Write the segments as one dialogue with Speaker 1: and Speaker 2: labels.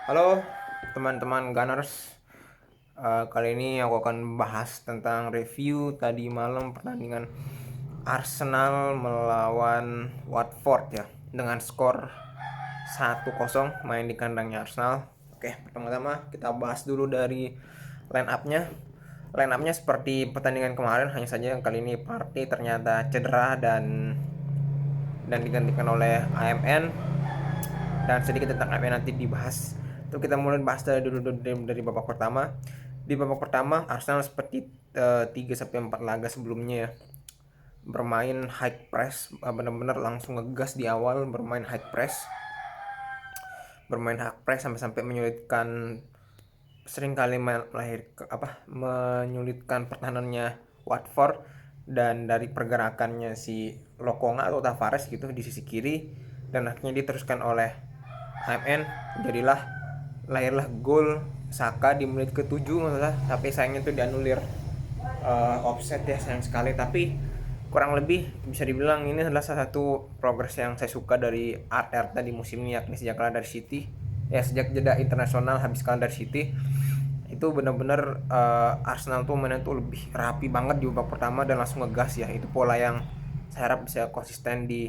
Speaker 1: Halo teman-teman Gunners. Kali ini aku akan bahas tentang review tadi malam pertandingan Arsenal melawan Watford ya, dengan skor 1-0 main di kandangnya Arsenal. Oke, pertama-tama kita bahas dulu dari line up-nya. Line up-nya seperti pertandingan kemarin, hanya saja kali ini Partey ternyata cedera dan digantikan oleh AMN. Dan sedikit tentang AMN nanti dibahas. Itu kita mulai bahas dari babak pertama. Di babak pertama Arsenal seperti 3 sampai 4 laga sebelumnya ya, bermain high press, benar-benar langsung ngegas di awal, bermain high press sampai-sampai menyulitkan, sering kali menyulitkan pertahanannya Watford. Dan dari pergerakannya si Lokonga atau Tavares gitu di sisi kiri, dan akhirnya diteruskan oleh AMN, lahirlah gol Saka di menit ke-7 masalah, tapi sayangnya itu dianulir offset ya, sayang sekali. Tapi kurang lebih bisa dibilang ini adalah salah satu progres yang saya suka dari Arteta di musim ini, yakni sejak kalah dari City ya, sejak jeda internasional habis kalah dari City. Itu benar-benar Arsenal tuh mainnya tuh lebih rapi banget di babak pertama dan langsung ngegas ya. Itu pola yang saya harap bisa konsisten di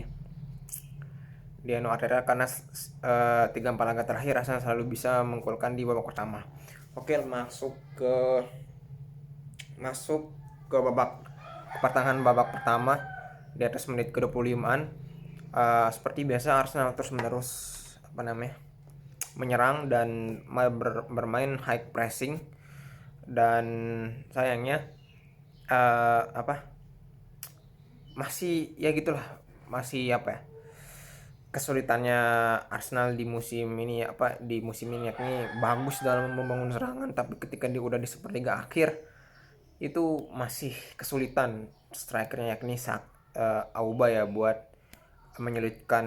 Speaker 1: Arteta, karena 3-4 laga terakhir Arsenal selalu bisa menggolkan di babak pertama. Oke, masuk ke pertengahan babak pertama di atas menit ke-25-an. Seperti biasa Arsenal terus menerus menyerang dan bermain high pressing. Dan sayangnya masih ya gitulah, masih kesulitannya Arsenal di musim ini yakni bagus dalam membangun serangan, tapi ketika dia udah di sepertiga akhir itu masih kesulitan strikernya yakni Auba ya, buat menyulitkan,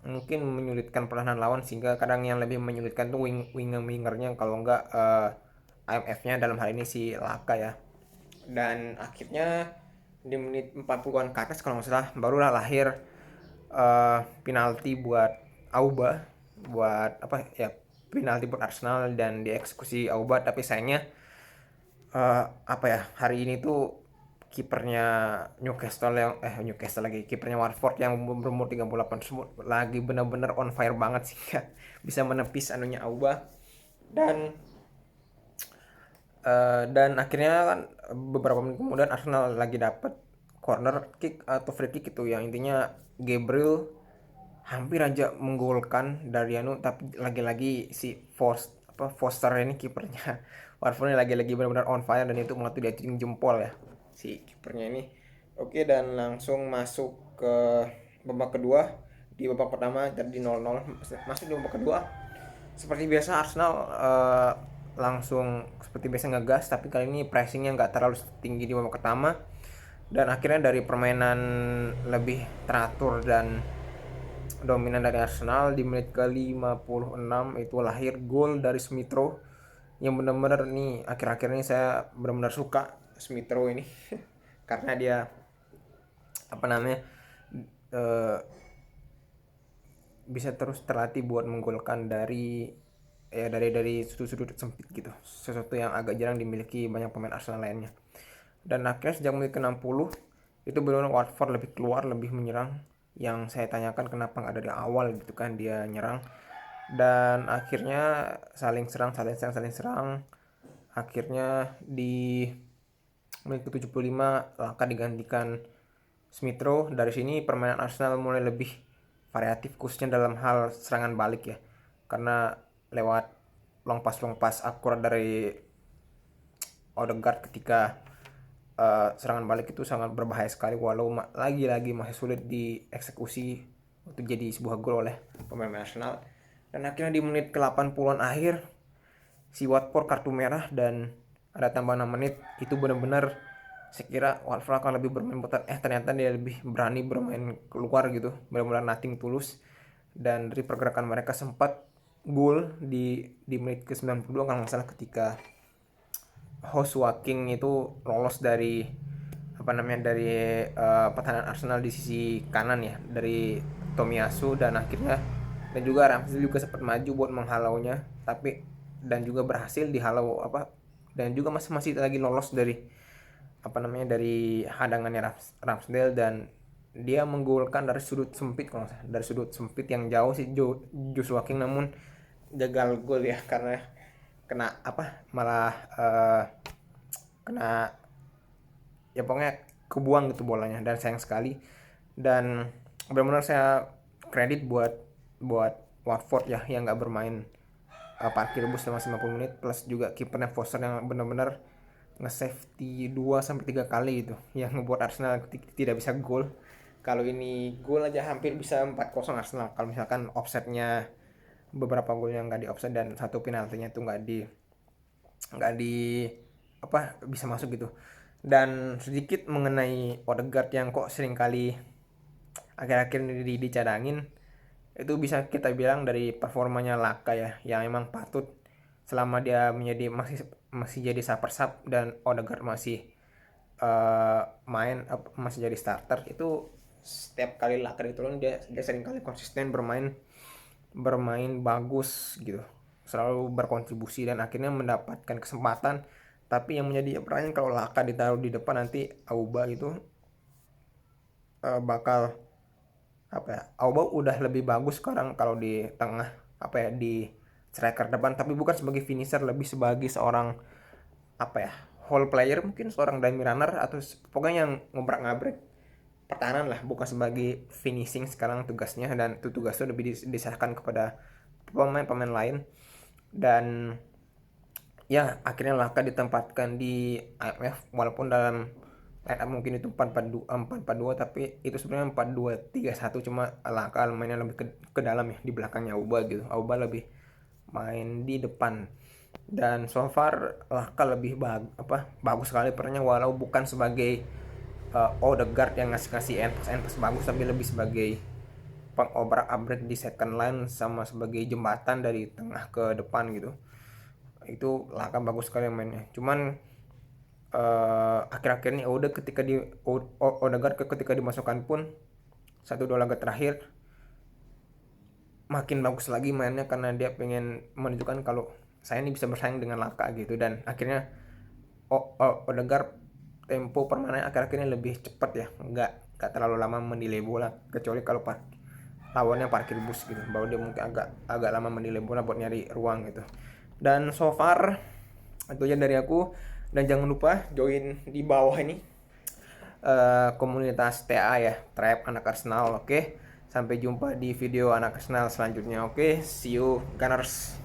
Speaker 1: mungkin menyulitkan pertahanan lawan, sehingga kadang yang lebih menyulitkan tuh wingernya, kalau enggak IMF-nya, dalam hal ini si Laka ya. Dan akhirnya di menit 40-an ke atas kalau nggak salah barulah lahir penalti buat Auba, buat penalti buat Arsenal dan dieksekusi Auba. Tapi sayangnya hari ini tuh kipernya Newcastle lagi, kipernya Watford yang berumur 38 tersebut lagi benar-benar on fire banget sih ya, bisa menepis anunya Auba. Dan akhirnya kan beberapa menit kemudian Arsenal lagi dapat corner kick atau free kick itu, yang intinya Gabriel hampir aja menggolkan dari tapi lagi-lagi si Foster ini kipernya Watford ini lagi-lagi benar-benar on fire, dan itu mengatur dia jempol ya si kipernya ini. Oke, dan langsung masuk ke babak kedua. Di babak pertama jadi 0-0, masuk di babak kedua seperti biasa Arsenal langsung seperti biasa ngegas, tapi kali ini pressingnya nggak terlalu tinggi di babak pertama. Dan akhirnya dari permainan lebih teratur dan dominan dari Arsenal, di menit ke-56 itu lahir gol dari Smith Rowe, yang benar-benar nih akhir-akhir ini saya benar-benar suka Smith Rowe ini karena dia apa namanya eh, bisa terus terlatih buat menggolkan dari sudut-sudut sempit gitu, sesuatu yang agak jarang dimiliki banyak pemain Arsenal lainnya. Dan akhirnya sejak menit ke-60 itu benar-benar Watford lebih keluar, lebih menyerang, yang saya tanyakan kenapa nggak dari awal gitu kan dia nyerang. Dan akhirnya saling serang. Akhirnya di menit ke-75 Laka digantikan Smith Rowe. Dari sini permainan Arsenal mulai lebih variatif, khususnya dalam hal serangan balik ya, karena lewat long pass akurat dari Odegaard ketika serangan balik itu sangat berbahaya sekali, walau lagi-lagi masih sulit dieksekusi untuk jadi sebuah gol oleh pemain Arsenal. Dan akhirnya di menit ke-80-an akhir si Watford kartu merah dan ada tambahan 6 menit. Itu benar-benar saya kira Watford akan lebih bermain putar, ternyata dia lebih berani bermain keluar gitu, benar-benar nothing tulus. Dan dari pergerakan mereka sempat gol di menit ke-92 kalau nggak salah, ketika Joshua King itu lolos dari pertahanan Arsenal di sisi kanan ya, dari Tomiyasu. Dan akhirnya dan juga Ramsdale juga sempat maju buat menghalaunya, tapi dan juga berhasil dihalau apa, dan juga masih masih lagi lolos dari apa namanya, dari hadangannya Ramsdale, dan dia menggolkan dari sudut sempit, kalau dari sudut sempit yang jauh sih Joshua King, namun gagal gol ya karena kena apa, malah kena, ya pokoknya kebuang gitu bolanya, dan sayang sekali. Dan benar-benar saya kredit buat Watford ya yang nggak bermain parkir bus selama 90 menit, plus juga kipernya Foster yang benar-benar nge-safety 2 sampai 3 kali itu yang membuat Arsenal tidak bisa gol. Kalau ini gol aja hampir bisa 4-0 Arsenal kalau misalkan offsetnya, beberapa golnya nggak di offset, dan satu penaltinya itu nggak di apa, bisa masuk gitu. Dan sedikit mengenai Odegaard yang kok sering kali akhir-akhir ini dicadangin, itu bisa kita bilang dari performanya Laka ya, yang emang patut selama dia menjadi masih masih jadi super sub dan Odegaard masih masih jadi starter, itu setiap kali Laka diturun dia sering kali konsisten bermain bermain bagus gitu, selalu berkontribusi dan akhirnya mendapatkan kesempatan. Tapi yang menjadi pertanyaan, kalau Laka ditaruh di depan nanti Auba itu bakal apa ya, Auba udah lebih bagus sekarang kalau di tengah, apa ya, di striker depan, tapi bukan sebagai finisher, lebih sebagai seorang apa ya, whole player, mungkin seorang dummy runner atau pokoknya yang ngobrak-ngabrik pertahanan lah, bukan sebagai finishing sekarang tugasnya, dan itu tugasnya lebih diserahkan kepada pemain-pemain lain. Dan ya akhirnya Laka ditempatkan di IMF, walaupun dalam line up mungkin itu 4-4-2, tapi itu sebenarnya 4-2-3-1, cuma Laka mainnya lebih ke dalam ya, di belakangnya Auba gitu. Auba lebih main di depan, dan so far Laka lebih bagus sekali pernya, walau bukan sebagai Odegaard yang ngasih end pass bagus, tapi lebih sebagai pengobrak-abrik di second line sama sebagai jembatan dari tengah ke depan gitu. Itu Laka bagus sekali mainnya. Cuman akhir-akhir ini udah ketika Odegaard ketika dimasukkan pun satu dua laga terakhir makin bagus lagi mainnya, karena dia pengen menunjukkan kalau saya ini bisa bersaing dengan Laka gitu. Dan akhirnya Odegaard tempo permainannya akhir-akhir ini lebih cepat ya, nggak terlalu lama mendelay bola, kecuali kalau lawannya parkir bus gitu, bahwa dia mungkin agak agak lama mendelay bola buat nyari ruang gitu. Dan so far itu aja dari aku, dan jangan lupa join di bawah ini komunitas TA ya, Tribe Anak Arsenal. Oke, sampai jumpa di video Anak Arsenal selanjutnya. Oke, see you Gunners.